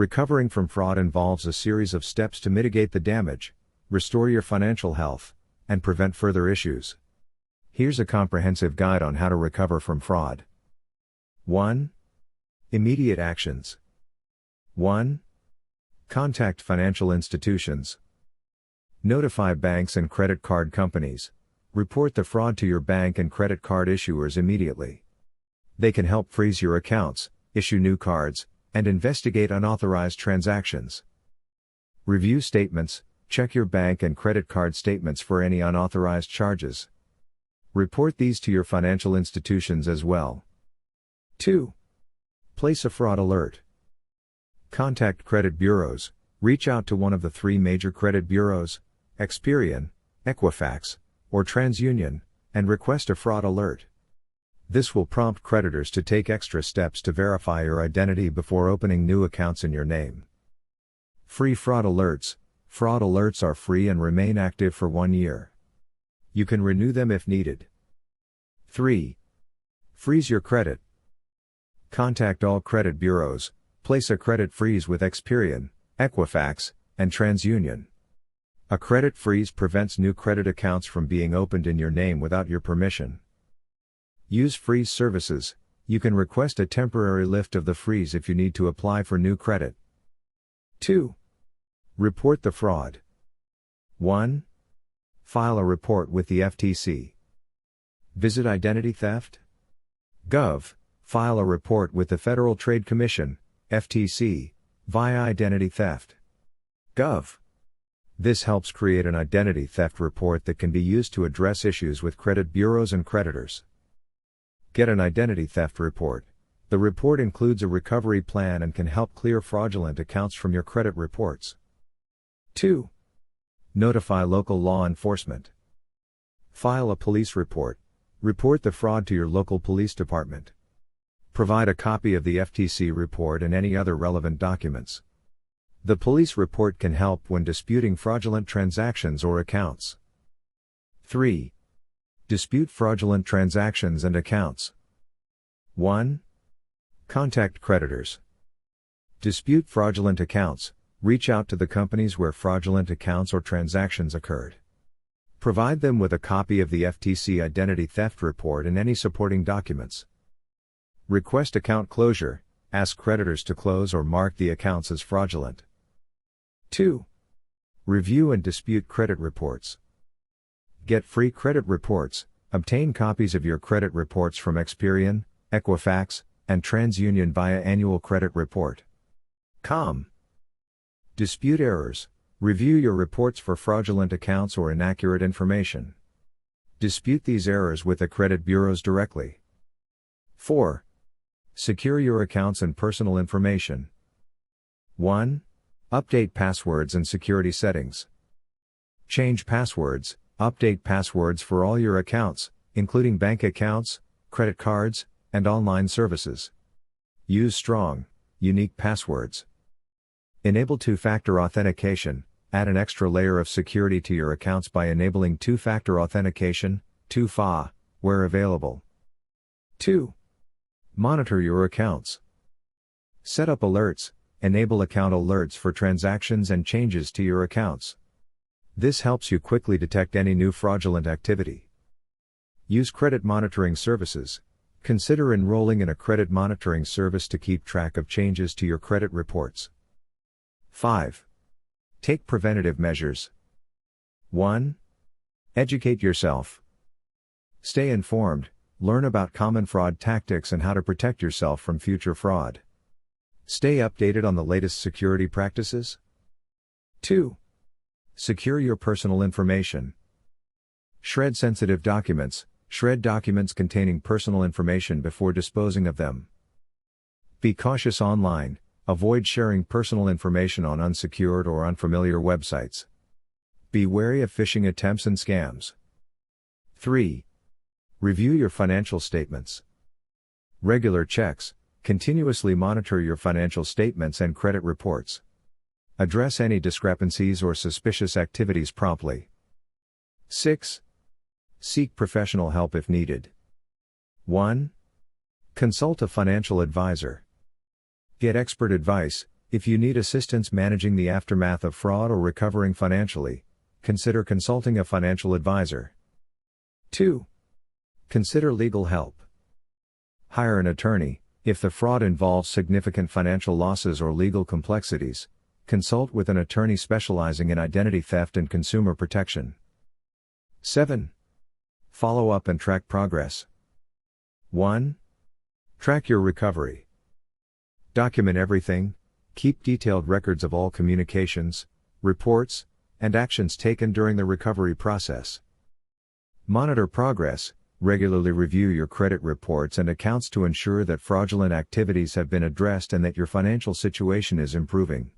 Recovering from fraud involves a series of steps to mitigate the damage, restore your financial health, and prevent further issues. Here's a comprehensive guide on how to recover from fraud. 1. Immediate actions. 1. Contact financial institutions. Notify banks and credit card companies. Report the fraud to your bank and credit card issuers immediately. They can help freeze your accounts, issue new cards, and investigate unauthorized transactions. Review statements. Check your bank and credit card statements for any unauthorized charges. Report these to your financial institutions as well. 2. Place a fraud alert. Contact credit bureaus. Reach out to one of the 3 major credit bureaus, Experian, Equifax, or TransUnion, and request a fraud alert. This will prompt creditors to take extra steps to verify your identity before opening new accounts in your name. Free fraud alerts. Fraud alerts are free and remain active for 1 year. You can renew them if needed. 3. Freeze your credit. Contact all credit bureaus. Place a credit freeze with Experian, Equifax, and TransUnion. A credit freeze prevents new credit accounts from being opened in your name without your permission. Use freeze services. You can request a temporary lift of the freeze if you need to apply for new credit. 2. Report the fraud. 1. File a report with the FTC. Visit Identity Theft. Gov. File a report with the Federal Trade Commission, FTC, via Identity Theft. Gov. This helps create an identity theft report that can be used to address issues with credit bureaus and creditors. Get an identity theft report. The report includes a recovery plan and can help clear fraudulent accounts from your credit reports. 2. Notify local law enforcement. File a police report. Report the fraud to your local police department. Provide a copy of the FTC report and any other relevant documents. The police report can help when disputing fraudulent transactions or accounts. 3. Dispute fraudulent transactions and accounts. 1. Contact creditors. Dispute fraudulent accounts. Reach out to the companies where fraudulent accounts or transactions occurred. Provide them with a copy of the FTC identity theft report and any supporting documents. Request account closure. Ask creditors to close or mark the accounts as fraudulent. 2. Review and dispute credit reports. Get free credit reports. Obtain copies of your credit reports from Experian, Equifax, and TransUnion via Annual Credit Report.com. Dispute errors. Review your reports for fraudulent accounts or inaccurate information. Dispute these errors with the credit bureaus directly. 4. Secure your accounts and personal information. 1. Update passwords and security settings. Change passwords. Update passwords for all your accounts, including bank accounts, credit cards, and online services. Use strong, unique passwords. Enable two-factor authentication. Add an extra layer of security to your accounts by enabling two-factor authentication, 2FA, where available. 2. Monitor your accounts. Set up alerts. Enable account alerts for transactions and changes to your accounts. This helps you quickly detect any new fraudulent activity. Use credit monitoring services. Consider enrolling in a credit monitoring service to keep track of changes to your credit reports. 5. Take preventative measures. 1. Educate yourself. Stay informed. Learn about common fraud tactics and how to protect yourself from future fraud. Stay updated on the latest security practices. 2. Secure your personal information. Shred sensitive documents. Shred documents containing personal information before disposing of them. Be cautious online. Avoid sharing personal information on unsecured or unfamiliar websites. Be wary of phishing attempts and scams. 3. Review your financial statements. Regular checks. Continuously monitor your financial statements and credit reports. Address any discrepancies or suspicious activities promptly. 6. Seek professional help if needed. 1. Consult a financial advisor. Get expert advice. If you need assistance managing the aftermath of fraud or recovering financially, consider consulting a financial advisor. 2. Consider legal help. Hire an attorney. If the fraud involves significant financial losses or legal complexities, consult with an attorney specializing in identity theft and consumer protection. 7. Follow up and track progress. 1. Track your recovery. Document everything. Keep detailed records of all communications, reports, and actions taken during the recovery process. Monitor progress. Regularly review your credit reports and accounts to ensure that fraudulent activities have been addressed and that your financial situation is improving.